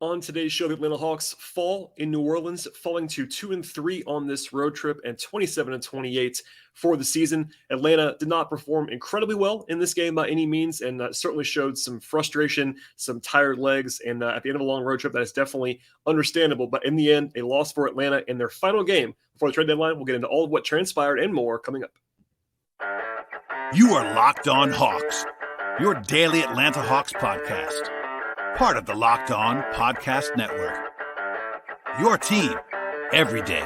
On today's show, the Atlanta Hawks fall in New Orleans, falling to 2-3 on this road trip and 27-28 for the season. Atlanta did not perform incredibly well in this game by any means, and certainly showed some frustration, some tired legs, and at the end of a long road trip, that is definitely understandable. But in the end, a loss for Atlanta in their final game before the trade deadline. We'll get into all of what transpired and more coming up. You are Locked On Hawks, your daily Atlanta Hawks podcast. Part of the Locked On Podcast Network. Your team every day.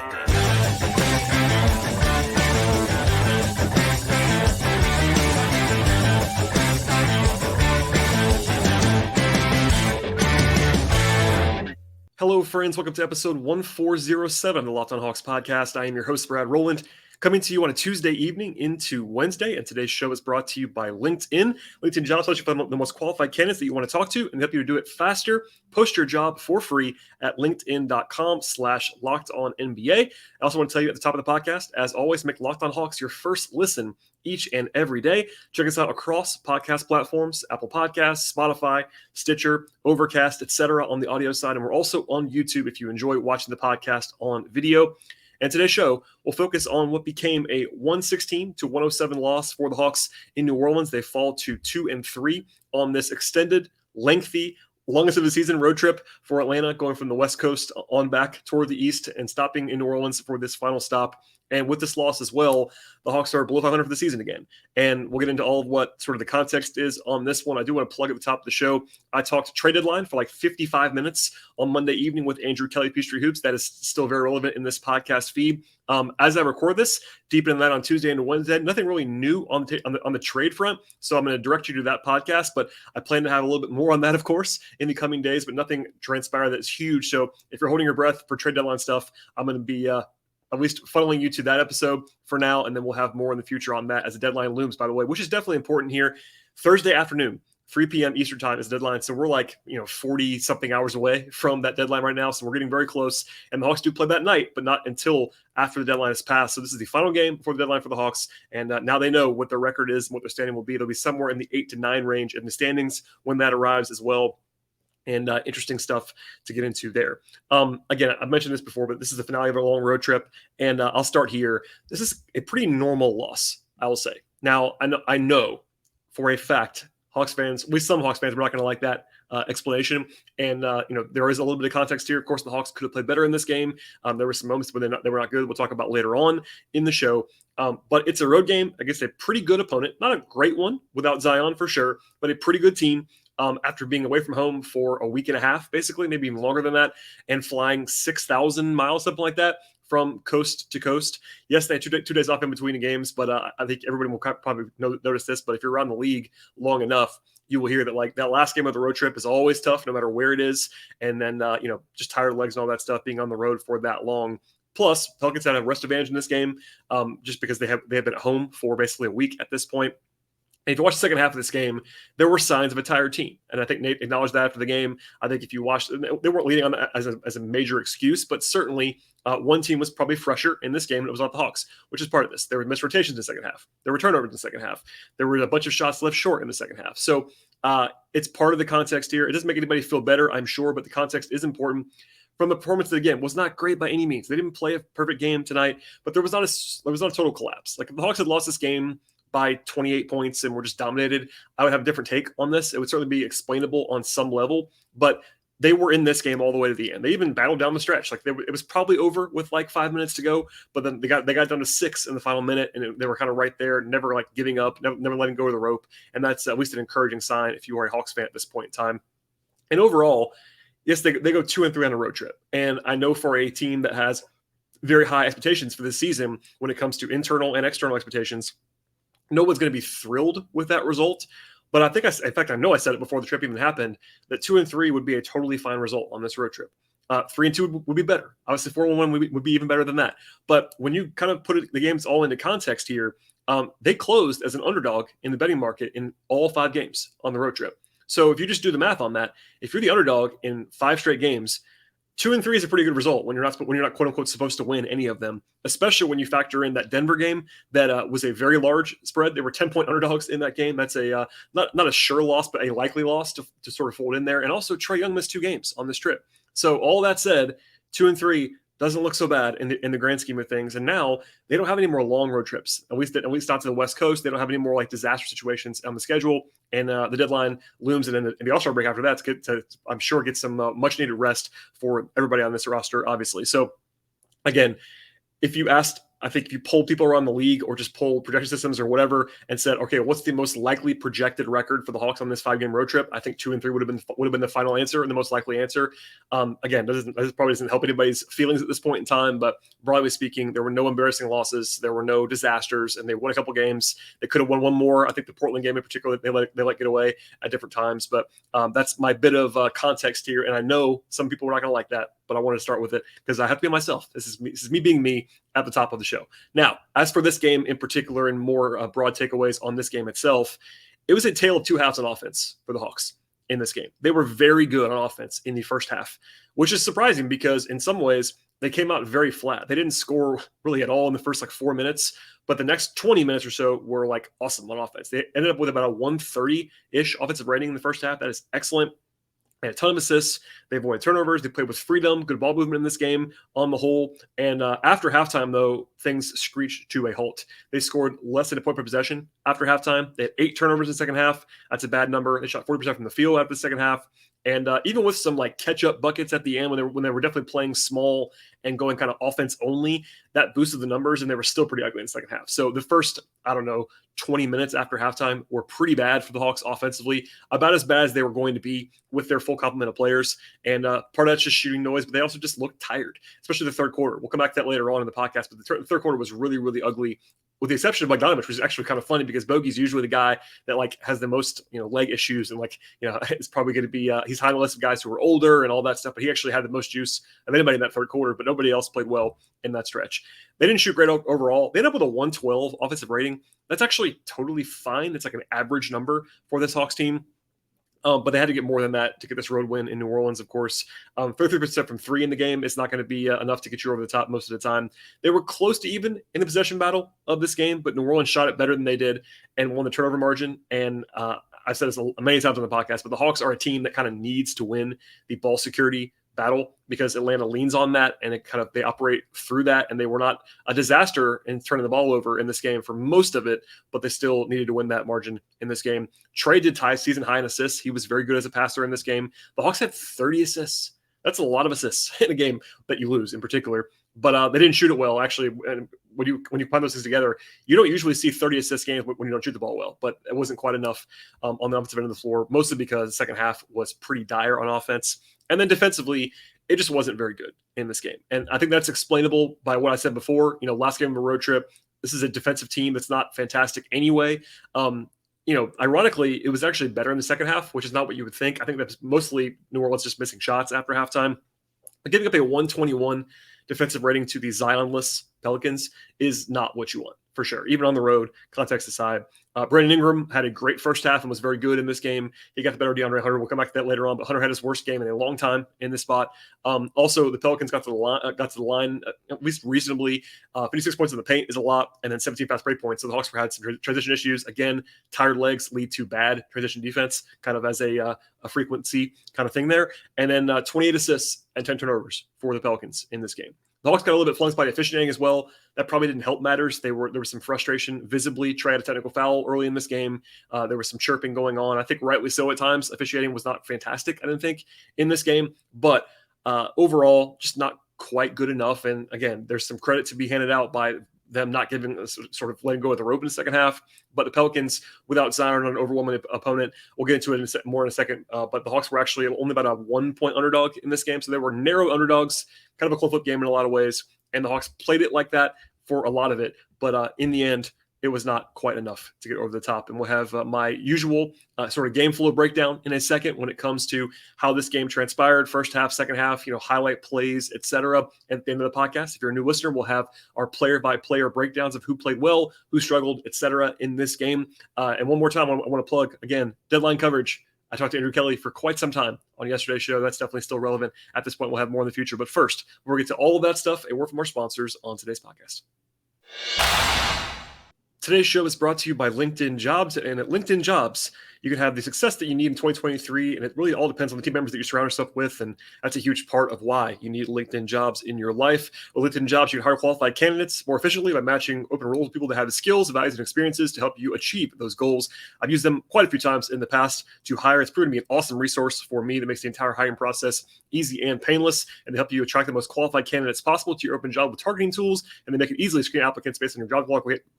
Hello, friends. Welcome to episode 1407 of the Locked On Hawks podcast. I am your host, Rowland, coming to you on a Tuesday evening into Wednesday, and today's show is brought to you by LinkedIn. LinkedIn jobs let you find the most qualified candidates that you want to talk to and help you to do it faster. Post your job for free at linkedin.com/LockedOnNBA. I also want to tell you at the top of the podcast, as always, make Locked On Hawks your first listen each and every day. Check us out across podcast platforms, Apple Podcasts, Spotify, Stitcher, Overcast, etc. on the audio side. And we're also on YouTube if you enjoy watching the podcast on video. And today's show will focus on what became a 116-107 loss for the Hawks in New Orleans. They fall to 2-3 on this extended, lengthy, longest of the season road trip for Atlanta, going from the West Coast on back toward the East and stopping in New Orleans for this final stop. And with this loss as well, the Hawks are below 500 for the season again. And we'll get into all of what sort of the context is on this one. I do want to plug at the top of the show. I talked trade deadline for like 55 minutes on Monday evening with Andrew Kelly, Peachtree Hoops. That is still very relevant in this podcast feed. As I record this, deep into that on Tuesday and Wednesday, nothing really new on the trade front. So I'm going to direct you to that podcast, but I plan to have a little bit more on that, of course, in the coming days, but nothing transpired that's huge. So if you're holding your breath for trade deadline stuff, I'm going to be at least funneling you to that episode for now, and then we'll have more in the future on that as the deadline looms, by the way, which is definitely important here. Thursday afternoon, 3 p.m. Eastern time is the deadline. So we're like, 40-something hours away from that deadline right now. So we're getting very close. And the Hawks do play that night, but not until after the deadline is passed. So this is the final game before the deadline for the Hawks. And now they know what their record is and what their standing will be. It'll be somewhere in the 8-9 range in the standings when that arrives as well. And interesting stuff to get into there. Again, I've mentioned this before, but this is the finale of a long road trip. And I'll start here. This is a pretty normal loss, I will say. Now, I know for a fact, Hawks fans, some Hawks fans, we're not going to like that explanation. And, there is a little bit of context here. Of course, the Hawks could have played better in this game. There were some moments where they were not good. We'll talk about later on in the show. But it's a road game against a pretty good opponent. Not a great one without Zion for sure, but a pretty good team. After being away from home for a week and a half, basically, maybe even longer than that, and flying 6,000 miles, something like that, from coast to coast. Yes, they had 2 days off in between the games, but I think everybody will probably notice this. But if you're around the league long enough, you will hear that like that last game of the road trip is always tough, no matter where it is. And then, just tired legs and all that stuff being on the road for that long. Plus, Pelicans had a rest advantage in this game just because they have been at home for basically a week at this point. And if you watch the second half of this game, there were signs of a tired team. And I think Nate acknowledged that after the game. I think if you watched, they weren't leading on that as a major excuse, but certainly one team was probably fresher in this game, and it was not the Hawks, which is part of this. There were missed rotations in the second half. There were turnovers in the second half. There were a bunch of shots left short in the second half. So it's part of the context here. It doesn't make anybody feel better, I'm sure, but the context is important. From the performance of the game, was not great by any means. They didn't play a perfect game tonight, but there was not a total collapse. Like if the Hawks had lost this game by 28 points and were just dominated, I would have a different take on this. It would certainly be explainable on some level, but they were in this game all the way to the end. They even battled down the stretch. Like it was probably over with like 5 minutes to go, but then they got down to 6 in the final minute, and they were kind of right there, never like giving up, never letting go of the rope. And that's at least an encouraging sign if you are a Hawks fan at this point in time. And overall, yes, they go 2-3 on a road trip. And I know for a team that has very high expectations for this season when it comes to internal and external expectations, no one's going to be thrilled with that result. But I think, I know I said it before the trip even happened, that 2-3 would be a totally fine result on this road trip. 3-2 would be better. Obviously, 4-1 would be even better than that. But when you kind of put the games all into context here, they closed as an underdog in the betting market in all 5 games on the road trip. So if you just do the math on that, if you're the underdog in 5 straight games, 2-3 is a pretty good result when you're not quote unquote supposed to win any of them, especially when you factor in that Denver game that was a very large spread. They were 10-point underdogs in that game. That's a not a sure loss, but a likely loss to sort of fold in there. And also Trae Young missed 2 games on this trip. So all that said, 2-3 doesn't look so bad in the grand scheme of things. And now they don't have any more long road trips, at least not to the West Coast. They don't have any more like disaster situations on the schedule. And the deadline looms, and then the All-Star break after that to I'm sure, get some much needed rest for everybody on this roster, obviously. So again, if you polled people around the league or just polled projection systems or whatever and said, okay, what's the most likely projected record for the Hawks on this 5-game road trip? I think 2-3 would have been the final answer and the most likely answer. Again, this probably doesn't help anybody's feelings at this point in time, but broadly speaking, there were no embarrassing losses, there were no disasters, and they won a couple games. They could have won one more. I think the Portland game in particular, they let get away at different times. But that's my bit of context here, and I know some people are not going to like that, but I want to start with it because I have to be myself. This is me being me at the top of the show. Now, as for this game in particular and more broad takeaways on this game itself, it was a tale of 2 halves on offense for the Hawks in this game. They were very good on offense in the first half, which is surprising because in some ways they came out very flat. They didn't score really at all in the first 4 minutes, but the next 20 minutes or so were awesome on offense. They ended up with about a 130-ish offensive rating in the first half. That is excellent. They had a ton of assists. They avoided turnovers. They played with freedom, good ball movement in this game on the whole. And after halftime, though, things screeched to a halt. They scored less than a point per possession after halftime. They had 8 turnovers in the second half. That's a bad number. They shot 40% from the field after the second half. And even with some catch-up buckets at the end when they were definitely playing small and going kind of offense only, that boosted the numbers, and they were still pretty ugly in the second half. So the first, 20 minutes after halftime were pretty bad for the Hawks offensively, about as bad as they were going to be with their full complement of players. And part of that's just shooting noise, but they also just looked tired, especially the third quarter. We'll come back to that later on in the podcast, but the third quarter was really, really ugly, with the exception of Bogdanovich, which is actually kind of funny because Bogey's usually the guy that has the most leg issues and it's probably going to be he's high on the list of guys who are older and all that stuff, but he actually had the most juice of anybody in that third quarter, but nobody else played well in that stretch. They didn't shoot great overall. They ended up with a 112 offensive rating. That's actually totally fine. It's an average number for this Hawks team. But they had to get more than that to get this road win in New Orleans, of course. 33% from 3 in the game is not going to be enough to get you over the top most of the time. They were close to even in the possession battle of this game, but New Orleans shot it better than they did and won the turnover margin. And I've said this many times on the podcast, but the Hawks are a team that kind of needs to win the ball security battle because Atlanta leans on that, and they operate through that, and they were not a disaster in turning the ball over in this game for most of it, but they still needed to win that margin in this game. Trae did tie season high in assists. He was very good as a passer in this game. The Hawks had 30 assists. That's a lot of assists in a game that you lose in particular, but they didn't shoot it well. Actually, and when you put those things together, you don't usually see 30 assist games when you don't shoot the ball well, but it wasn't quite enough on the offensive end of the floor, mostly because the second half was pretty dire on offense. And then defensively, it just wasn't very good in this game. And I think that's explainable by what I said before. Last game of a road trip, this is a defensive team that's not fantastic anyway. Ironically, it was actually better in the second half, which is not what you would think. I think that's mostly New Orleans just missing shots after halftime. But giving up a 121 defensive rating to the Zionless Pelicans is not what you want, for sure. Even on the road, context aside. Brandon Ingram had a great first half and was very good in this game. He got the better DeAndre Hunter. We'll come back to that later on, but Hunter had his worst game in a long time in this spot. Also, the Pelicans got to the line at least reasonably. 56 points in the paint is a lot, and then 17 fast break points. So the Hawks had some transition issues. Again, tired legs lead to bad transition defense, kind of as a frequency kind of thing there. And then 28 assists and 10 turnovers for the Pelicans in this game. The Hawks got a little bit flunked by officiating as well. That probably didn't help matters. There was some frustration visibly. Trae had a technical foul early in this game. There was some chirping going on. I think rightly so at times. Officiating was not fantastic, I didn't think, in this game. But overall, just not quite good enough. And again, there's some credit to be handed out by them not giving sort of letting go of the rope in the second half. But the Pelicans, without Zion, an overwhelming opponent, we'll get into it more in a second. But the Hawks were actually only about a 1-point underdog in this game. So they were narrow underdogs, kind of a coin flip game in a lot of ways. And the Hawks played it like that for a lot of it. But in the end, it was not quite enough to get over the top. And we'll have my usual sort of game flow breakdown in a second when it comes to how this game transpired, first half, second half, highlight plays, etc. At the end of the podcast, if you're a new listener, we'll have our player-by-player breakdowns of who played well, who struggled, etc. in this game. And one more time, I want to plug, again, deadline coverage. I talked to Andrew Kelly for quite some time on yesterday's show. That's definitely still relevant at this point. We'll have more in the future. But first, before we get to all of that stuff, a word from our sponsors on today's podcast. Today's show is brought to you by LinkedIn Jobs, and at LinkedIn Jobs, you can have the success that you need in 2023, and it really all depends on the team members that you surround yourself with, and that's a huge part of why you need LinkedIn Jobs in your life. With LinkedIn Jobs, you can hire qualified candidates more efficiently by matching open roles with people that have the skills, values, and experiences to help you achieve those goals. I've used them quite a few times in the past to hire. It's proven to be an awesome resource for me that makes the entire hiring process easy and painless, and they help you attract the most qualified candidates possible to your open job with targeting tools, and they make it easily screen applicants based on your job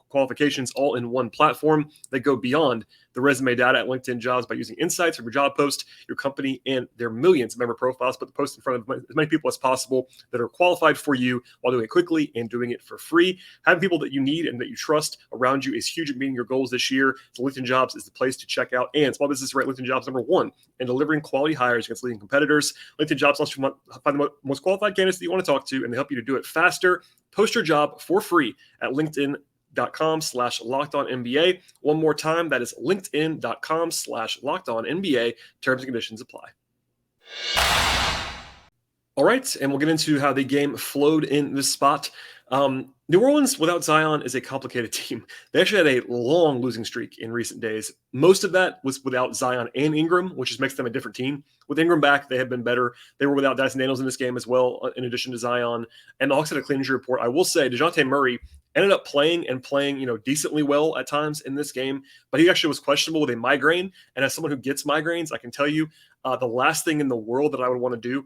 qualifications all in one platform. They go beyond the resume data at LinkedIn Jobs by using insights from your job post, your company, and their millions of member profiles. Put the post in front of as many people as possible that are qualified for you while doing it quickly and doing it for free. Having people that you need and that you trust around you is huge in meeting your goals this year. So LinkedIn Jobs is the place to check out. And small businesses rate LinkedIn Jobs #1 in delivering quality hires against leading competitors. LinkedIn Jobs lets you find the most qualified candidates that you want to talk to, and they help you to do it faster. Post your job for free at LinkedIn.com/LockedOnNBA. One more time, that is LinkedIn.com/LockedOnNBA. Terms and conditions apply. All right, and we'll get into how the game flowed in this spot. New Orleans without Zion is a complicated team. They actually had a long losing streak in recent days. Most of that was without Zion and Ingram, which just makes them a different team. With Ingram back, they have been better. They were without Dyson Daniels in this game as well, in addition to Zion. And the Hawks had a clean injury report. I will say DeJounte Murray ended up playing, decently well at times in this game, but he actually was questionable with a migraine. And as someone who gets migraines, I can tell you the last thing in the world that I would want to do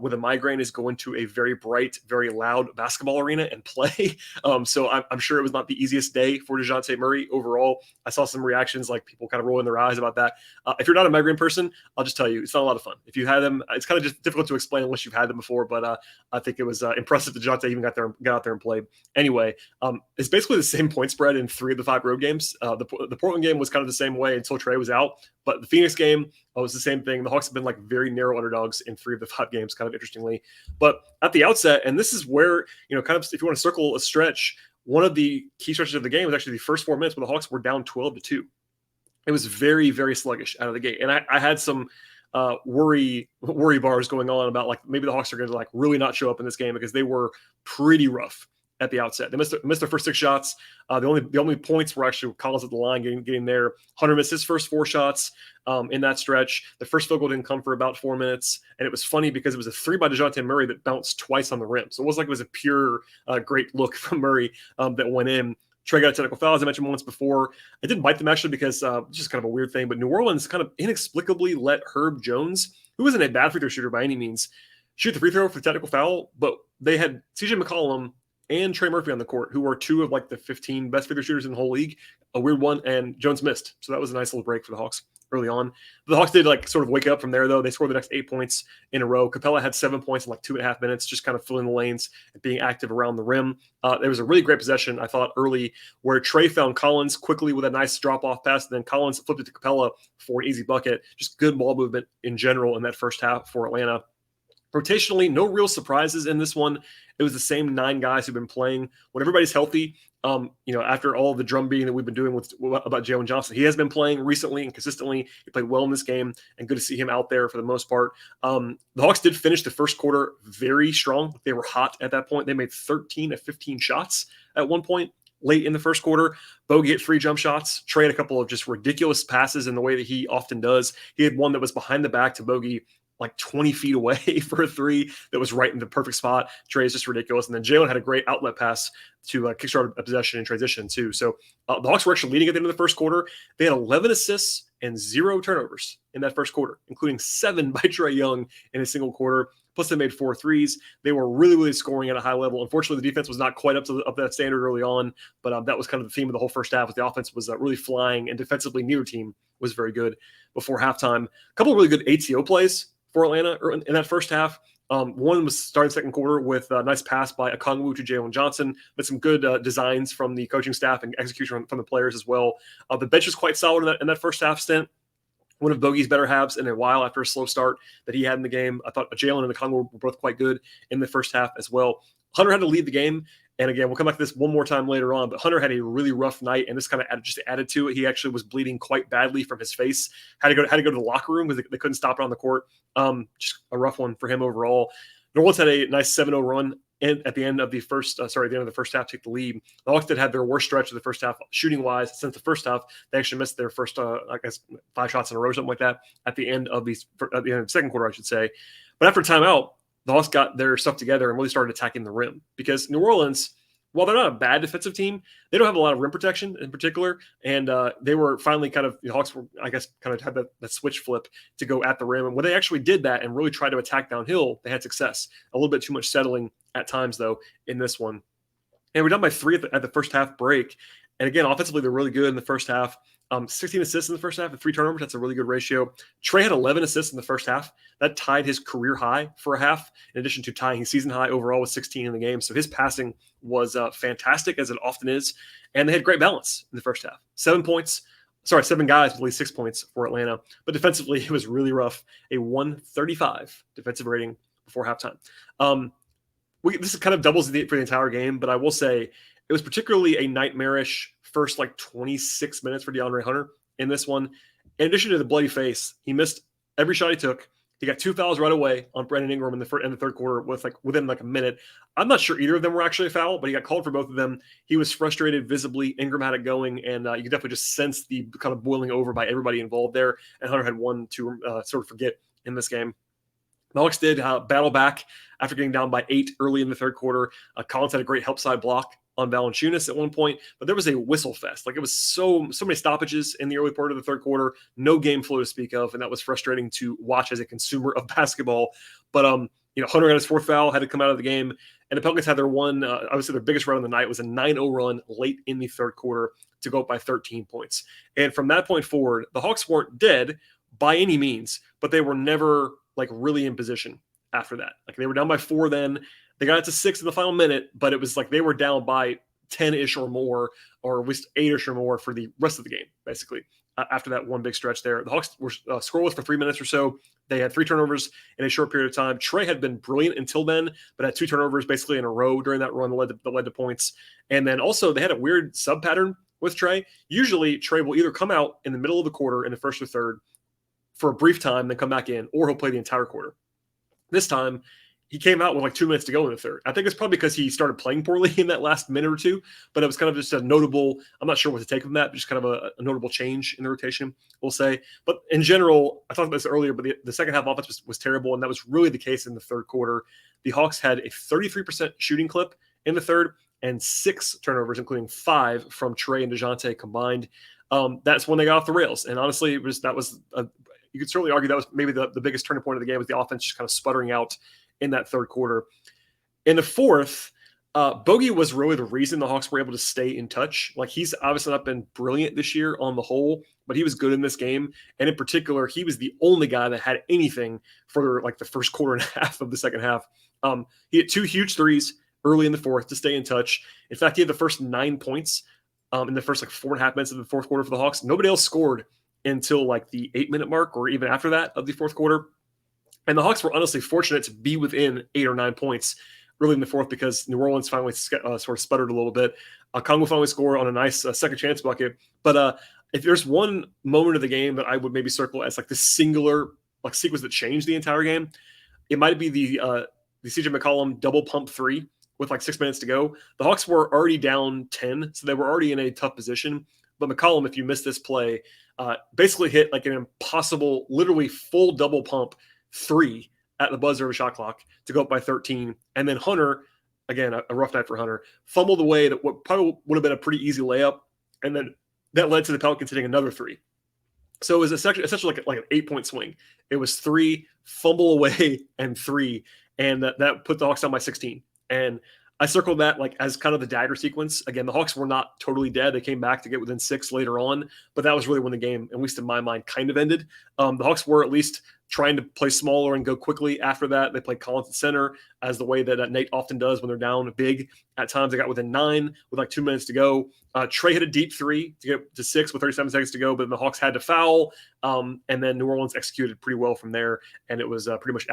with a migraine is go into a very bright, very loud basketball arena and play. So I'm sure it was not the easiest day for DeJounte Murray overall. I saw some reactions like people kind of rolling their eyes about that. If you're not a migraine person, I'll just tell you, it's not a lot of fun. If you had them, it's kind of just difficult to explain unless you've had them before, but I think it was impressive that DeJounte even got out there and played. Anyway, it's basically the same point spread in 3 of the 5 road games. The Portland game was kind of the same way until Trae was out, but the Phoenix game was the same thing. The Hawks have been like very narrow underdogs in 3 of the 5 games, kind of interestingly. But at the outset, and this is where, kind of if you want to circle a stretch, one of the key stretches of the game was actually the first 4 minutes where the Hawks were down 12-2. It was very, very sluggish out of the gate. And I had some worry bars going on about like maybe the Hawks are going to like really not show up in this game because they were pretty rough at the outset. They missed their first 6 shots. The only points were actually Collins at the line getting there. Hunter missed his first 4 shots in that stretch. The first field goal didn't come for about 4 minutes. And it was funny because it was a 3 by DeJounte Murray that bounced twice on the rim. So it wasn't like it was a pure great look from Murray that went in. Trae got a technical foul, as I mentioned once before. I didn't bite them actually because it's just kind of a weird thing. But New Orleans kind of inexplicably let Herb Jones, who wasn't a bad free throw shooter by any means, shoot the free throw for the technical foul. But they had CJ McCollum and Trey Murphy on the court, who are 2 of like the 15 best free throw shooters in the whole league. A weird one, and Jones missed. So that was a nice little break for the Hawks early on. The Hawks did like sort of wake up from there, though. They scored the next 8 points in a row. Capella had 7 points in like 2.5 minutes, just kind of filling the lanes and being active around the rim. There was a really great possession, I thought, early where Trae found Collins quickly with a nice drop-off pass, and then Collins flipped it to Capella for an easy bucket. Just good ball movement in general in that first half for Atlanta. Rotationally, no real surprises in this one. It was the same 9 guys who've been playing. When everybody's healthy, after all the drum beating that we've been doing about Jalen Johnson, he has been playing recently and consistently. He played well in this game, and good to see him out there for the most part. The Hawks did finish the first quarter very strong. They were hot at that point. They made 13 of 15 shots at one point late in the first quarter. Bogey hit 3 jump shots. Trae had a couple of just ridiculous passes in the way that he often does. He had one that was behind the back to Bogey, like 20 feet away for a 3 that was right in the perfect spot. Trae is just ridiculous. And then Jalen had a great outlet pass to kickstart a possession in transition too. So the Hawks were actually leading at the end of the first quarter. They had 11 assists and 0 turnovers in that first quarter, including 7 by Trae Young in a single quarter. Plus they made 4 threes. They were really, really scoring at a high level. Unfortunately, the defense was not quite up to that standard early on, but that was kind of the theme of the whole first half. Was the offense was really flying, and defensively neither team was very good before halftime. A couple of really good ATO plays for Atlanta in that first half. One was starting second quarter with a nice pass by Okongwu to Jalen Johnson, but some good designs from the coaching staff and execution from the players as well. The bench was quite solid in that first half stint. One of Bogey's better halves in a while after a slow start that he had in the game. I thought Jalen and Okongwu were both quite good in the first half as well. Hunter had to lead the game, And again, we'll come back to this one more time later on, but Hunter had a really rough night, and this kind of just added to it. He actually was bleeding quite badly from his face. Had to go to the locker room because they couldn't stop it on the court. Just a rough one for him overall. New Orleans had a nice 7-0 run at the end of the first half, to take the lead. The Hawks did have their worst stretch of the first half shooting wise. Since the first half, they actually missed their first, 5 shots in a row, something like that, at the end of the second quarter, I should say. But after timeout, the Hawks got their stuff together and really started attacking the rim, because New Orleans, while they're not a bad defensive team, they don't have a lot of rim protection in particular. And they were finally the Hawks were, I guess, kind of had that switch flip to go at the rim. And when they actually did that and really tried to attack downhill, they had success. A little bit too much settling at times, though, in this one. And we're down by 3 at the first half break. And again, offensively, they're really good in the first half. 16 assists in the first half and 3 turnovers. That's a really good ratio. Trae had 11 assists in the first half. That tied his career high for a half, in addition to tying his season high overall with 16 in the game. So his passing was fantastic, as it often is. And they had great balance in the first half. 7 guys with at least 6 points for Atlanta. But defensively, it was really rough. A 135 defensive rating before halftime. This kind of doubles for the entire game, but I will say it was particularly a nightmarish first 26 minutes for DeAndre Hunter in this one. In addition to the bloody face, he missed every shot he took. He got 2 fouls right away on Brandon Ingram in the third quarter within a minute. I'm not sure either of them were actually a foul, but he got called for both of them. He was frustrated visibly. Ingram had it going, and you could definitely just sense the kind of boiling over by everybody involved there. And Hunter had one to sort of forget in this game. The Hawks did battle back after getting down by 8 early in the third quarter. Collins had a great help side block on Valanciunas at one point, but there was a whistle fest. It was so many stoppages in the early part of the third quarter, no game flow to speak of, and that was frustrating to watch as a consumer of basketball. But Hunter got his 4th foul, had to come out of the game, and the Pelicans had their obviously their biggest run of the night was a 9-0 run late in the third quarter to go up by 13 points. And from that point forward, the Hawks weren't dead by any means, but they were never really in position after that. They were down by 4 then. They got it to 6 in the final minute, but it was they were down by 10-ish or more, or at least 8-ish or more for the rest of the game, basically, after that one big stretch there. The Hawks were scoreless for 3 minutes or so. They had 3 turnovers in a short period of time. Trae had been brilliant until then, but had 2 turnovers basically in a row during that run that led to points. And then also they had a weird sub pattern with Trae. Usually Trae will either come out in the middle of the quarter in the first or third for a brief time, then come back in, or he'll play the entire quarter. This time, he came out with 2 minutes to go in the third. I think it's probably because he started playing poorly in that last minute or two, but it was kind of just a notable, I'm not sure what to take from that, but just kind of a notable change in the rotation, we'll say. But in general, I talked about this earlier, but the second half offense was terrible, and that was really the case in the third quarter. The Hawks had a 33% shooting clip in the third and 6 turnovers, including 5 from Trae and DeJounte combined. That's when they got off the rails. And honestly, you could certainly argue that was maybe the biggest turning point of the game, was the offense just kind of sputtering out in that third quarter. In the fourth, Bogey was really the reason the Hawks were able to stay in touch. He's obviously not been brilliant this year on the whole, but he was good in this game. And in particular, he was the only guy that had anything for the first quarter and a half of the second half. He had 2 huge threes early in the fourth to stay in touch. In fact, he had the first 9 points in the first 4.5 minutes of the fourth quarter for the Hawks. Nobody else scored until the 8-minute mark, or even after that, of the fourth quarter. And the Hawks were honestly fortunate to be within 8 or 9 points early in the fourth, because New Orleans finally sort of sputtered a little bit. Kongo finally scored on a nice second chance bucket. But if there's one moment of the game that I would maybe circle as the singular sequence that changed the entire game, it might be the CJ McCollum double pump 3 with 6 minutes to go. The Hawks were already down 10, so they were already in a tough position. But McCollum, if you missed this play, basically hit an impossible, literally full double pump 3 at the buzzer of a shot clock to go up by 13. And then Hunter, again, a rough night for Hunter, fumbled away that what probably would have been a pretty easy layup. And then that led to the Pelicans hitting another 3. So it was essentially like an 8-point swing. It was 3, fumble away, and 3. And that put the Hawks down by 16. And I circled that as kind of the dagger sequence. Again, the Hawks were not totally dead. They came back to get within 6 later on, but that was really when the game, at least in my mind, kind of ended. The Hawks were at least trying to play smaller and go quickly after that. They played Collins at center, as the way that Nate often does when they're down big. At times, they got within 9 with 2 minutes to go. Trae hit a deep 3 to get to 6 with 37 seconds to go, but the Hawks had to foul, and then New Orleans executed pretty well from there, and it was pretty much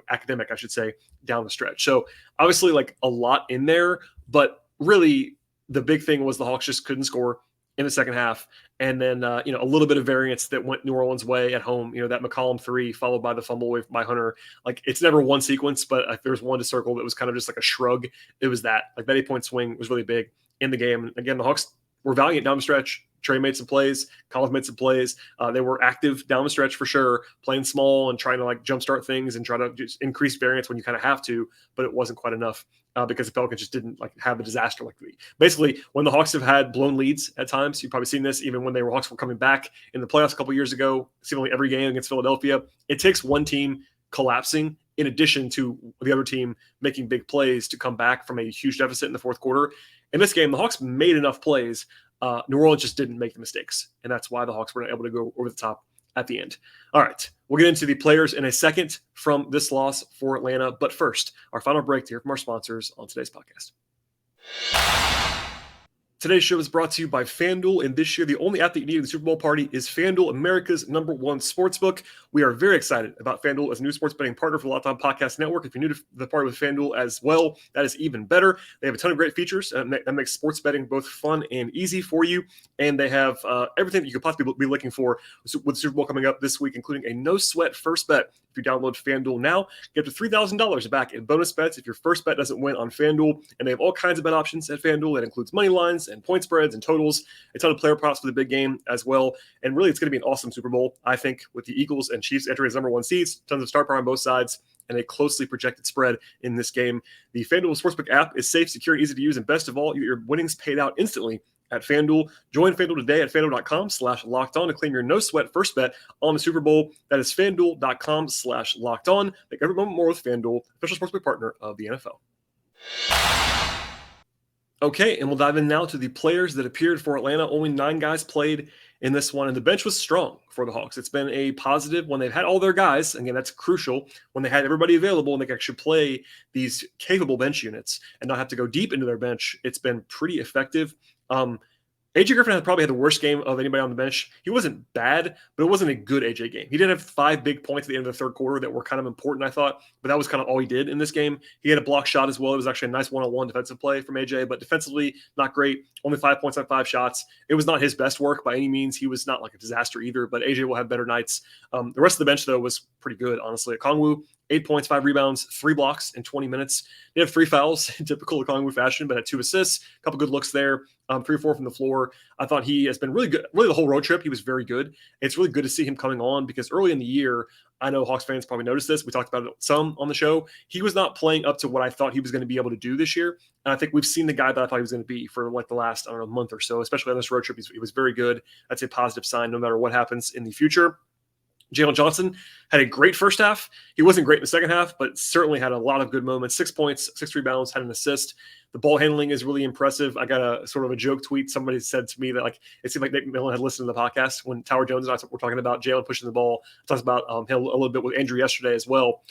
academic, I should say, down the stretch. So obviously, a lot in there, But really, the big thing was the Hawks just couldn't score in the second half. And then, a little bit of variance that went New Orleans' way at home. That McCollum 3 followed by the fumble away by Hunter. Like, it's never one sequence, but if there was one to circle that was kind of just like a shrug, it was that. Like, that 8-point swing was really big in the game. And again, the Hawks were valiant down the stretch. Trae made some plays. Collins made some plays. They were active down the stretch for sure, playing small and trying to like jumpstart things and try to just increase variance when you kind of have to, but it wasn't quite enough because the Pelicans just didn't like have a disaster like the basically when the Hawks have had blown leads at times. You've probably seen this even when Hawks were coming back in the playoffs a couple years ago, seemingly every game against Philadelphia. It takes one team collapsing in addition to the other team making big plays to come back from a huge deficit in the fourth quarter. In this game, the Hawks made enough plays. New Orleans just didn't make the mistakes, and that's why the Hawks were not able to go over the top at the end. All right, we'll get into the players in a second from this loss for Atlanta, but first, our final break to hear from our sponsors on today's podcast. Today's show is brought to you by FanDuel, and this year the only app that you need in the Super Bowl party is FanDuel, America's #1 sportsbook. We are very excited about FanDuel as a new sports betting partner for the Locked On Podcast Network. If you're new to the party with FanDuel as well, that is even better. They have a ton of great features that makes sports betting both fun and easy for you, and they have everything that you could possibly be looking for with the Super Bowl coming up this week, including a no-sweat first bet. If you download FanDuel now, get up to $3,000 back in bonus bets if your first bet doesn't win on FanDuel, and they have all kinds of bet options at FanDuel. That includes money lines and point spreads and totals, a ton of player props for the big game as well. And really, it's going to be an awesome Super Bowl, I think, with the Eagles and Chiefs entering as #1 seeds, tons of star power on both sides, and a closely projected spread in this game. The FanDuel Sportsbook app is safe, secure, easy to use, and best of all, you get your winnings paid out instantly at FanDuel. Join FanDuel today at FanDuel.com/lockedon to claim your no-sweat first bet on the Super Bowl. That is FanDuel.com/lockedon. Make every moment more with FanDuel, official sportsbook partner of the NFL. Okay, and we'll dive in now to the players that appeared for Atlanta. Only 9 guys played in this one, and the bench was strong for the Hawks. It's been a positive when they've had all their guys. Again, that's crucial when they had everybody available and they can actually play these capable bench units and not have to go deep into their bench. It's been pretty effective. AJ Griffin probably had the worst game of anybody on the bench. He wasn't bad, but it wasn't a good AJ game. He did have 5 big points at the end of the third quarter that were kind of important, I thought, but that was kind of all he did in this game. He had a block shot as well. It was actually a nice one-on-one defensive play from AJ, but defensively, not great. Only 5 points on 5 shots. It was not his best work by any means. He was not like a disaster either, but AJ will have better nights. The rest of the bench, though, was pretty good, honestly. Okongwu, 8 points, 5 rebounds, 3 blocks in 20 minutes. They have 3 fouls in typical Okongwu fashion, but had 2 assists, a couple good looks there, 3 or 4 from the floor. I thought he has been really good. Really, the whole road trip, he was very good. It's really good to see him coming on because early in the year, I know Hawks fans probably noticed this. We talked about it some on the show. He was not playing up to what I thought he was going to be able to do this year. And I think we've seen the guy that I thought he was going to be for like the last, month or so, especially on this road trip. He was very good. That's a positive sign no matter what happens in the future. Jalen Johnson had a great first half. He wasn't great in the second half, but certainly had a lot of good moments. 6 points, 6 rebounds, had an assist. The ball handling is really impressive. I got a sort of a joke tweet. Somebody said to me that it seemed like Nick McMillan had listened to the podcast when Tower Jones and I were talking about Jalen pushing the ball. I talked about him a little bit with Andrew yesterday as well.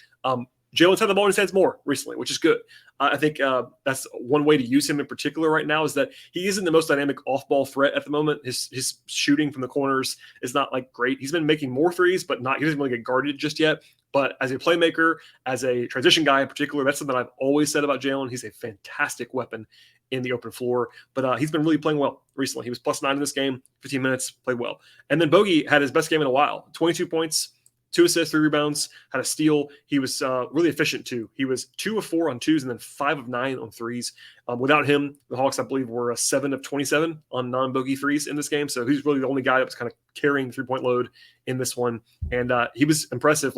Jalen's had the ball in his hands more recently, which is good. I think that's one way to use him in particular right now is that he isn't the most dynamic off-ball threat at the moment. His shooting from the corners is not great. He's been making more threes, but he doesn't really get guarded just yet. But as a playmaker, as a transition guy in particular, that's something I've always said about Jalen. He's a fantastic weapon in the open floor, but he's been really playing well recently. He was +9 in this game, 15 minutes, played well. And then Bogey had his best game in a while, 22 points, 2 assists, 3 rebounds, had a steal. He was really efficient too. He was 2 of 4 on 2s and then 5 of 9 on 3s. Without him, the Hawks, I believe, were 7 of 27 on non-bogey 3s in this game. So he's really the only guy that was kind of carrying the 3-point load in this one. And he was impressive.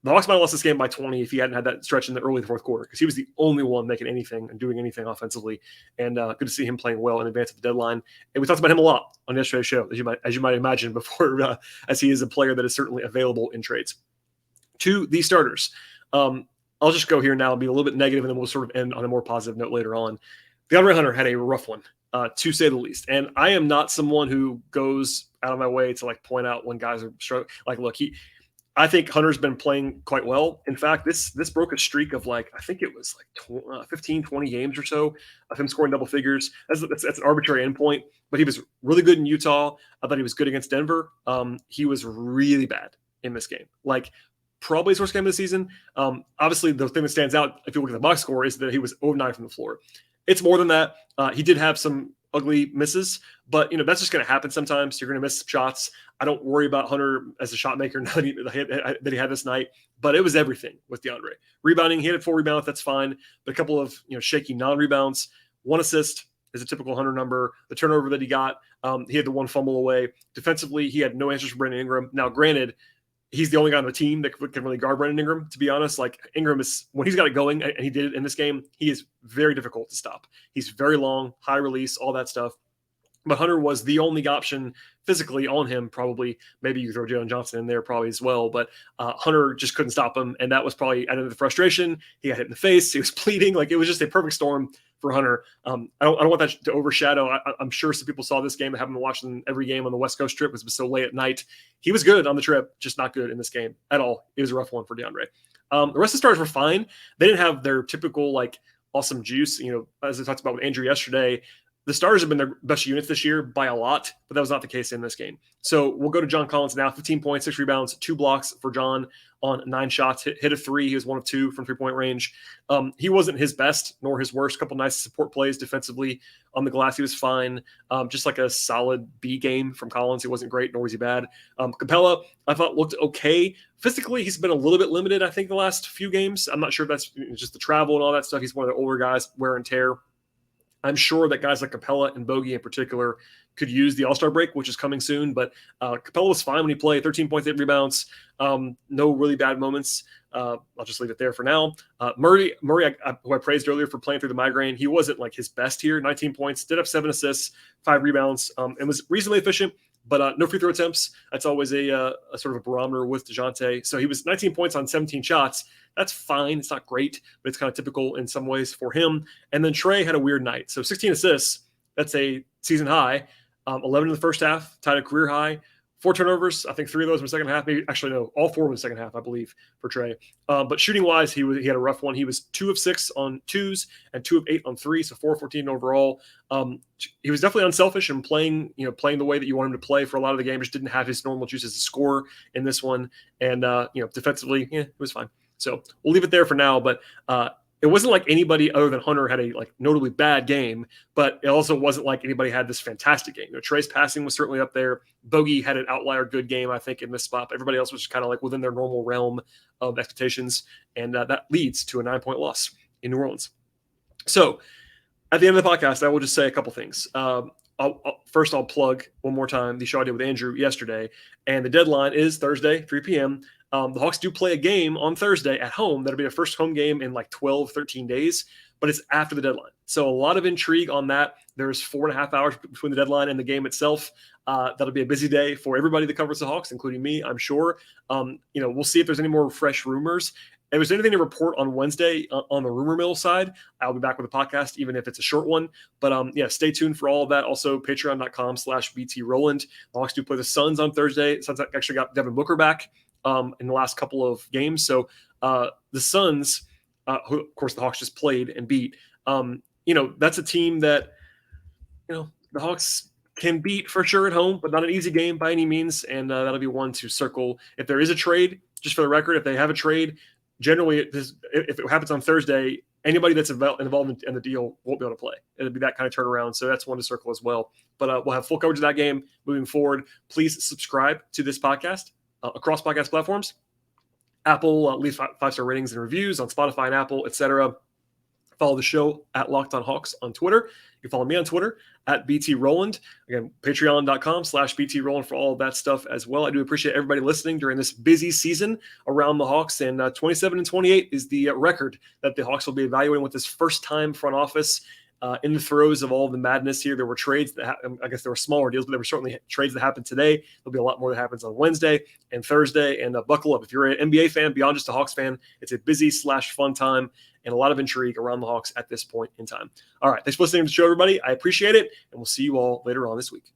The Hawks might have lost this game by 20 if he hadn't had that stretch in the early fourth quarter because he was the only one making anything and doing anything offensively. And good to see him playing well in advance of the deadline. And we talked about him a lot on yesterday's show, as you might imagine before, as he is a player that is certainly available in trades. To the starters, I'll just go here now and be a little bit negative, and then we'll sort of end on a more positive note later on. DeAndre Hunter had a rough one, to say the least. And I am not someone who goes out of my way to point out when guys are struggling. Look, I think Hunter's been playing quite well. In fact, this broke a streak of I think it was 15, 20 games or so of him scoring double figures. That's an arbitrary endpoint, but he was really good in Utah. I thought he was good against Denver. He was really bad in this game. Probably his worst game of the season. Obviously, the thing that stands out, if you look at the box score, is that he was 0 of 9 from the floor. It's more than that. He did have some ugly misses, but that's just going to happen sometimes. You're going to miss shots. I don't worry about Hunter as a shot maker that he had this night, but it was everything with DeAndre. Rebounding, he had 4 rebounds, that's fine, but a couple of shaky non-rebounds, 1 assist is a typical Hunter number. The turnover that he got, he had the 1 fumble away. Defensively, he had no answers for Brandon Ingram. Now, granted, he's the only guy on the team that can really guard Brandon Ingram, to be honest. Like, Ingram is, when he's got it going, and he did it in this game, he is very difficult to stop. He's very long, high release, all that stuff. But Hunter was the only option physically on him, probably. Maybe you throw Jalen Johnson in there probably as well. But Hunter just couldn't stop him, and that was probably out of the frustration. He got hit in the face. He was bleeding. Like, it was just a perfect storm for Hunter. I don't want that to overshadow. I'm sure some people saw this game that haven't been watching every game on the West Coast trip because it was so late at night. He was good on the trip, just not good in this game at all. It was a rough one for DeAndre. The rest of the stars were fine. They didn't have their typical, like, awesome juice. As I talked about with Andrew yesterday, the starters have been their best units this year by a lot, but that was not the case in this game. So we'll go to John Collins now. 15 points, 6 rebounds, 2 blocks for John on 9 shots. Hit a 3. He was 1 of 2 from 3-point range. He wasn't his best nor his worst. A couple nice support plays defensively on the glass. He was fine. Just like a solid B game from Collins. He wasn't great, nor was he bad. Capella, I thought, looked okay. Physically, he's been a little bit limited, I think, the last few games. I'm not sure if that's just the travel and all that stuff. He's one of the older guys, wear and tear. I'm sure that guys like Capella and Bogey in particular could use the All-Star break, which is coming soon. But Capella was fine when he played, 13 points, 8 rebounds, no really bad moments. I'll just leave it there for now. Murray, who I praised earlier for playing through the migraine, he wasn't like his best here. 19 points, did have 7 assists, 5 rebounds, and was reasonably efficient. But no free throw attempts. That's always a sort of a barometer with DeJounte. So he was 19 points on 17 shots. That's fine. It's not great, but it's kind of typical in some ways for him. And then Trae had a weird night. So 16 assists. That's a season high. 11 in the first half, tied a career high. 4 turnovers. I think 3 of those were second half. Maybe actually no, all 4 were in the second half, I believe, for Trae. But shooting wise, he had a rough one. He was 2 of 6 on 2s and 2 of 8 on 3, so 4 of 14 overall. He was definitely unselfish and playing the way that you want him to play for a lot of the game. Just didn't have his normal juice as a scorer in this one. And defensively, it was fine. So we'll leave it there for now. But it wasn't like anybody other than Hunter had a notably bad game, but it also wasn't like anybody had this fantastic game. Trae's passing was certainly up there. Bogey had an outlier good game, I think, in this spot. But everybody else was just kind of like within their normal realm of expectations, and that leads to a 9-point loss in New Orleans. So at the end of the podcast, I will just say a couple things. First, I'll plug one more time the show I did with Andrew yesterday, and the deadline is Thursday, 3 p.m. The Hawks do play a game on Thursday at home. That'll be their first home game in 12, 13 days, but it's after the deadline. So a lot of intrigue on that. There's 4.5 hours between the deadline and the game itself. That'll be a busy day for everybody that covers the Hawks, including me, I'm sure. We'll see if there's any more fresh rumors. If there's anything to report on Wednesday on the rumor mill side, I'll be back with a podcast, even if it's a short one. But stay tuned for all of that. Also, patreon.com/BT Rowland. The Hawks do play the Suns on Thursday. Suns actually got Devin Booker back in the last couple of games. So the Suns, who of course the Hawks just played and beat, that's a team that, the Hawks can beat for sure at home, but not an easy game by any means. And that'll be one to circle. If there is a trade, just for the record, if they have a trade, generally, if it happens on Thursday, anybody that's involved in the deal won't be able to play. It'll be that kind of turnaround. So that's one to circle as well. But we'll have full coverage of that game moving forward. Please subscribe to this podcast across podcast platforms. Apple, leave 5-star ratings and reviews on Spotify and Apple, etc. Follow the show at Locked On Hawks on Twitter. You can follow me on Twitter at BT Rowland. Again, patreon.com/BT Rowland for all of that stuff as well. I do appreciate everybody listening during this busy season around the Hawks. And 27-28 is the record that the Hawks will be evaluating with this first-time front office. In the throes of all the madness here, there were trades that I guess there were smaller deals, but there were certainly trades that happened today. There'll be a lot more that happens on Wednesday and Thursday. And buckle up. If you're an NBA fan, beyond just a Hawks fan, it's a busy/fun time and a lot of intrigue around the Hawks at this point in time. All right. Thanks for listening to the show, everybody. I appreciate it. And we'll see you all later on this week.